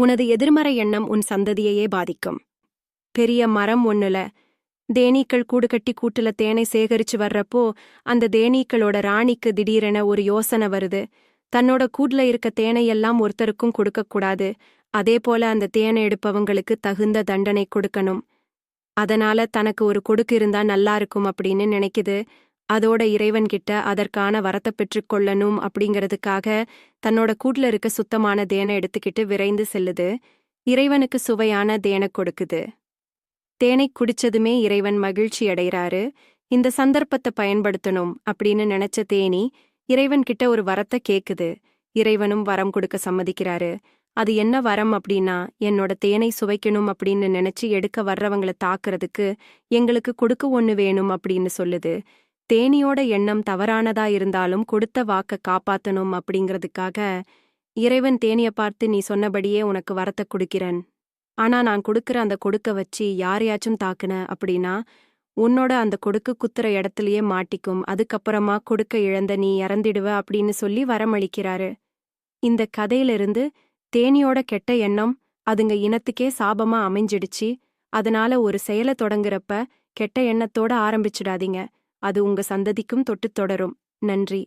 உனது எதிர்மறை எண்ணம் உன் சந்ததியையே பாதிக்கும். பெரிய மரம் ஒண்ணுல தேனீக்கள் கூடு கட்டி கூட்டுல தேனை சேகரிச்சு வர்றப்போ அந்த தேனீக்களோட ராணிக்கு திடீரென ஒரு யோசனை வருது. தன்னோட கூட்ல இருக்க தேனையெல்லாம் ஒருத்தருக்கும் கொடுக்கக்கூடாது. அதே போல அந்த தேனை எடுப்பவங்களுக்கு தகுந்த தண்டனை கொடுக்கணும். அதனால தனக்கு ஒரு கொடுக்கு இருந்தா நல்லா இருக்கும் அப்படின்னு நினைக்குது. அதோட இறைவன்கிட்ட அதற்கான வரத்தை பெற்றுக்கொள்ளணும் அப்படிங்கிறதுக்காக தன்னோட கூட்ல இருக்க சுத்தமான தேனை எடுத்துக்கிட்டு விரைந்து செல்லுது. இறைவனுக்கு சுவையான தேனை கொடுக்குது. தேனை குடிச்சதுமே இறைவன் மகிழ்ச்சி அடைகிறாரு. இந்த சந்தர்ப்பத்தை பயன்படுத்தணும் அப்படின்னு நினைச்ச தேனி இறைவன்கிட்ட ஒரு வரத்தை கேக்குது. இறைவனும் வரம் கொடுக்க சம்மதிக்கிறாரு. அது என்ன வரம் அப்படின்னா, என்னோட தேனை சுவைக்கணும் அப்படின்னு நினைச்சு எடுக்க வர்றவங்கள தாக்குறதுக்கு எங்களுக்கு கொடுக்க ஒண்ணு வேணும் அப்படின்னு சொல்லுது. தேனியோட எண்ணம் தவறானதா இருந்தாலும் கொடுத்த வாக்க காப்பாத்தணும் அப்படிங்கிறதுக்காக இறைவன் தேனிய பார்த்து, நீ சொன்னபடியே உனக்கு வரத்தை கொடுக்கிறேன். ஆனா நான் கொடுக்கிற அந்த கொடுக்க வச்சு யாரையாச்சும் தாக்குன அப்படின்னா உன்னோட அந்த கொடுக்கு குத்துற இடத்துலயே மாட்டிக்கும். அதுக்கப்புறமா கொடுக்க இழந்த நீ இறந்திடுவ அப்படின்னு சொல்லி வரமளிக்கிறாரு. இந்த கதையிலிருந்து தேனியோட கெட்ட எண்ணம் அதுங்க இனத்துக்கே சாபமா அமைஞ்சிடுச்சு. அதனால ஒரு செயலை தொடங்குறப்ப கெட்ட எண்ணத்தோட ஆரம்பிச்சிடாதீங்க. அது உங்க சந்ததிக்கும் தொட்டுத் தொடரும். நன்றி.